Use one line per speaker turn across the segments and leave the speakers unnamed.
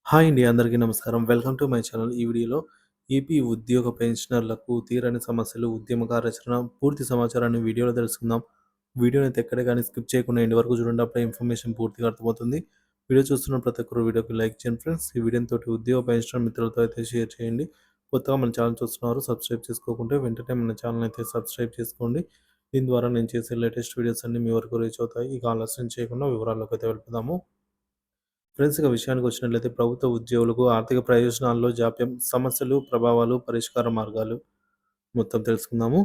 Hi అండి. అందరికీ నమస్కారం. Welcome to my channel. ఈ వీడియోలో ఏపీ ఉద్యోగ పెన్షనర్లకు తీరని సమస్యలు, ఉద్యమ కార్యాచరణ పూర్తి సమాచారాన్ని వీడియోలో తెలుసుకుందాం. వీడియోనైతే ఎక్కడ గాని స్కిప్ చేయకుండా ఎండ్ వరకు చూడండి. అప్పుడే ఇన్ఫర్మేషన్ పూర్తిగా అర్థమవుతుంది. వీడియో చూస్తున్న ప్రతి ఒక్కరు వీడియోకి లైక్ చేయండి ఫ్రెండ్స్. ఈ వీడియోని తోటి ఉద్యోగ పెన్షనర్ మిత్రులతో అయితే షేర్ చేయండి. కొత్తగా మన ఛానల్ చూస్తున్నారు సబ్స్క్రైబ్ చేసుకోకుంటే వెంటనే మన ఛానల్ అయితే సబ్స్క్రైబ్ చేసుకోండి. దీని ద్వారా నేను చేసే లేటెస్ట్ వీడియోస్ అన్నీ మీ వరకు రీచ్ అవుతాయి. ఇక ఆలస్యం చేయకుండా వివరాల్లోకి అయితే వెళ్ళిపోదాము. ఫ్రెండ్స్ ఇక విషయానికి వచ్చినట్లయితే ప్రభుత్వ ఉద్యోగులకు ఆర్థిక ప్రయోజనాల్లో జాప్యం, సమస్యలు, ప్రభావాలు, పరిష్కార మార్గాలు మొత్తం తెలుసుకుందాము.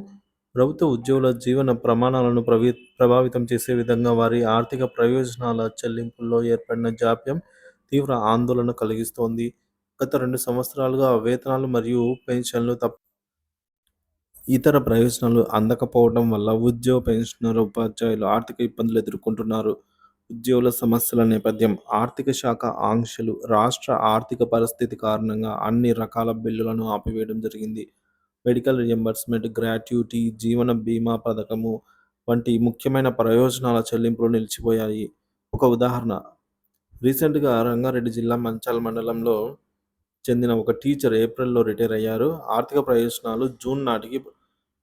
ప్రభుత్వ ఉద్యోగుల జీవన ప్రమాణాలను ప్రభావితం చేసే విధంగా వారి ఆర్థిక ప్రయోజనాల చెల్లింపుల్లో ఏర్పడిన జాప్యం తీవ్ర ఆందోళన కలిగిస్తోంది. గత 2 సంవత్సరాలుగా వేతనాలు మరియు పెన్షన్లు ఇతర ప్రయోజనాలు అందకపోవడం వల్ల ఉద్యోగ పెన్షనర్, ఉపాధ్యాయులు ఆర్థిక ఇబ్బందులు ఎదుర్కొంటున్నారు. ఉద్యోగుల సమస్యల నేపథ్యం, ఆర్థిక శాఖ ఆంక్షలు, రాష్ట్ర ఆర్థిక పరిస్థితి కారణంగా అన్ని రకాల బిల్లులను ఆపివేయడం జరిగింది. మెడికల్ రియంబర్స్మెంట్, గ్రాట్యుటీ, జీవన బీమా పథకము వంటి ముఖ్యమైన ప్రయోజనాల చెల్లింపులు నిలిచిపోయాయి. ఒక ఉదాహరణ, రీసెంట్‌గా రంగారెడ్డి జిల్లా మంచాల్ మండలంలో చెందిన ఒక టీచర్ ఏప్రిల్‌లో రిటైర్ అయ్యారు. ఆర్థిక ప్రయోజనాలు జూన్ నాటికి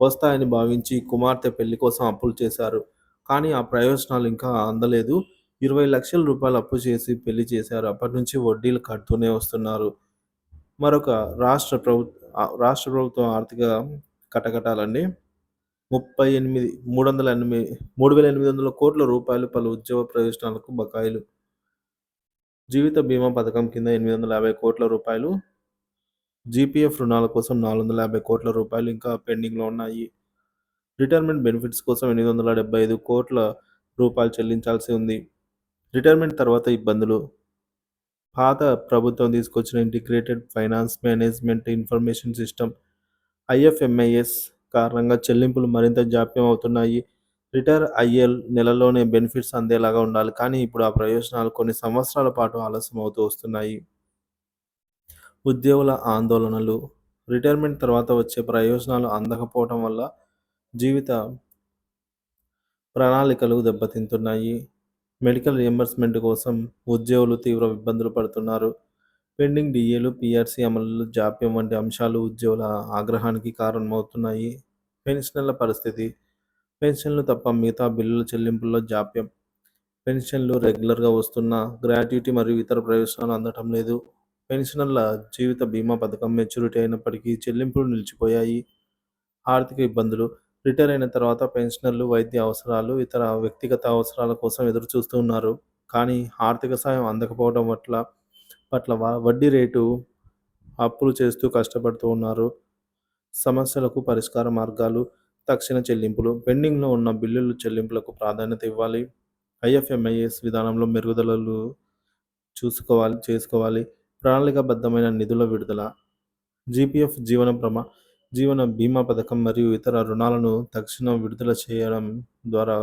వస్తాయని భావించి కుమార్తె పెళ్లి కోసం అప్పులు చేశారు. కానీ ఆ ప్రయోజనాలు ఇంకా అందలేదు. రూ. 20,00,000 అప్పు చేసి పెళ్లి చేశారు. అప్పటినుంచి వడ్డీలు కడుతూనే వస్తున్నారు. మరొక రాష్ట్ర ప్రభుత్వం ఆర్థిక కటకటాలండి. 38,3,800 పలు ఉద్యోగ ప్రయోజనాలకు బకాయిలు. జీవిత బీమా పథకం కింద రూ. 850,00,00,000, జీపీఎఫ్ రుణాల కోసం రూ. 450,00,00,000 ఇంకా పెండింగ్‌లో ఉన్నాయి. రిటైర్మెంట్ బెనిఫిట్స్ కోసం రూ. 875,00,00,000 చెల్లించాల్సి ఉంది. రిటైర్మెంట్ తర్వాత ఇబ్బందులు. పాత ప్రభుత్వం తీసుకొచ్చిన integrated finance management information system IFMIS కారణంగా చెల్లింపులు మరింత జాప్యం అవుతున్నాయి. రిటైర్ అయ్యే నెలలోనే బెనిఫిట్స్ అందేలాగా ఉండాలి. కానీ ఇప్పుడు ఆ ప్రయోజనాలు కొన్ని సంవత్సరాల పాటు ఆలస్యం అవుతూ వస్తున్నాయి. ఉద్యోగుల ఆందోళనలు. రిటైర్మెంట్ తర్వాత వచ్చే ప్రయోజనాలు అందకపోవడం వల్ల జీవిత ప్రణాళికలు దెబ్బతింటున్నాయి. మెడికల్ రియంబర్స్మెంట్ కోసం ఉద్యోగులు తీవ్ర ఇబ్బందులు పడుతున్నారు. పెండింగ్ డిఏలు, పీఆర్సీ అమలులో జాప్యం వంటి అంశాలు ఉద్యోగుల ఆగ్రహానికి కారణమవుతున్నాయి. పెన్షనర్ల పరిస్థితి. పెన్షన్లు తప్ప మిగతా బిల్లుల చెల్లింపుల్లో జాప్యం. పెన్షన్లు రెగ్యులర్‌గా వస్తున్నా గ్రాట్యుటీ మరియు ఇతర ప్రయోజనాలు అందటం లేదు. పెన్షనర్ల జీవిత బీమా పథకం మెచ్యూరిటీ అయినప్పటికీ చెల్లింపులు నిలిచిపోయాయి. ఆర్థిక ఇబ్బందులు. రిటైర్ అయిన తర్వాత పెన్షనర్లు వైద్య అవసరాలు, ఇతర వ్యక్తిగత అవసరాల కోసం ఎదురుచూస్తూ ఉన్నారు. కానీ ఆర్థిక సాయం అందకపోవడం పట్ల వడ్డీ రేటు అప్పులు చేస్తూ కష్టపడుతూ ఉన్నారు. సమస్యలకు పరిష్కార మార్గాలు. తక్షణ చెల్లింపులు. పెండింగ్‌లో ఉన్న బిల్లుల చెల్లింపులకు ప్రాధాన్యత ఇవ్వాలి. ఐఎఫ్ఎంఐఎస్ విధానంలో మెరుగుదలలు చేసుకోవాలి. ప్రణాళికాబద్ధమైన నిధుల విడుదల. జీపీఎఫ్ జీవన బీమా పథకం మరియు ఇతర రుణాలను తక్షణం విడుదల చేయడం ద్వారా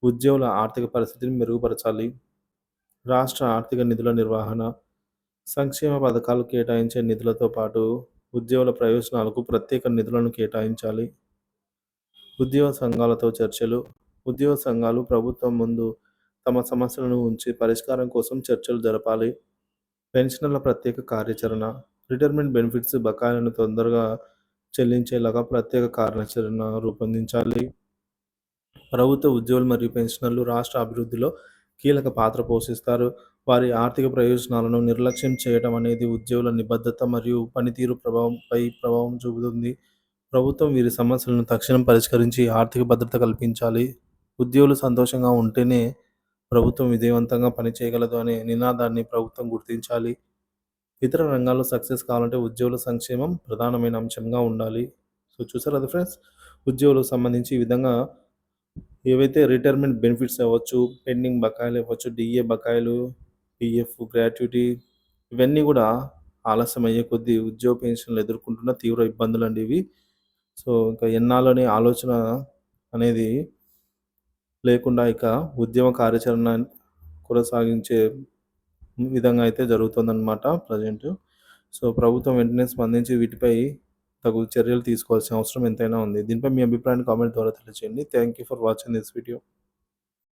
ఉద్యోగుల ఆర్థిక పరిస్థితిని మెరుగుపరచాలి. రాష్ట్ర ఆర్థిక నిధుల నిర్వహణ. సంక్షేమ పథకాలు కేటాయించే నిధులతో పాటు ఉద్యోగుల ప్రయోజనాలకు ప్రత్యేక నిధులను కేటాయించాలి. ఉద్యోగ సంఘాలతో చర్చలు. ఉద్యోగ సంఘాలు ప్రభుత్వం ముందు తమ సమస్యలను ఉంచి పరిష్కారం కోసం చర్చలు జరపాలి. పెన్షనర్ల ప్రత్యేక కార్యాచరణ. రిటైర్మెంట్ బెనిఫిట్స్ బకాయిలను తొందరగా చెల్లించేలాగా ప్రత్యేక కార్యాచరణ రూపొందించాలి. ప్రభుత్వ ఉద్యోగులు మరియు పెన్షనర్లు రాష్ట్ర అభివృద్ధిలో కీలక పాత్ర పోషిస్తారు. వారి ఆర్థిక ప్రయోజనాలను నిర్లక్ష్యం చేయడం అనేది ఉద్యోగుల నిబద్ధత మరియు పనితీరు ప్రభావం చూపుతుంది. ప్రభుత్వం వీరి సమస్యలను తక్షణం పరిష్కరించి ఆర్థిక భద్రత కల్పించాలి. ఉద్యోగులు సంతోషంగా ఉంటేనే ప్రభుత్వం విజయవంతంగా పనిచేయగలదు అనే నినాదాన్ని ప్రభుత్వం గుర్తించాలి. ఇతర రంగాల్లో సక్సెస్ కావాలంటే ఉద్యోగుల సంక్షేమం ప్రధానమైన అంశంగా ఉండాలి. సో చూసారు కదా ఫ్రెండ్స్, ఉద్యోగులకు సంబంధించి ఈ విధంగా ఏవైతే రిటైర్మెంట్ బెనిఫిట్స్ అవ్వచ్చు, పెండింగ్ బకాయిలు అవ్వచ్చు, డిఏ బకాయిలు, పీఎఫ్, గ్రాట్యుటీ ఇవన్నీ కూడా ఆలస్యం అయ్యే కొద్దీ ఉద్యోగ పెన్షన్లు ఎదుర్కొంటున్న తీవ్ర ఇబ్బందులండి ఇవి. సో ఇంకా ఎన్నాళ్ళని ఆలోచన అనేది లేకుండా ఇక ఉద్యమ కార్యాచరణ కొనసాగించే విధంగా అయితే జరుగుతుందన్నమాట ప్రజెంట్. సో ప్రభుత్వం వెంటనే స్పందించి వీటిపై తగు చర్యలు తీసుకోవాల్సిన అవసరం ఎంతైనా ఉంది. దీనిపై మీ అభిప్రాయాన్ని కామెంట్ ద్వారా తెలియజేయండి. Thank you for watching this video.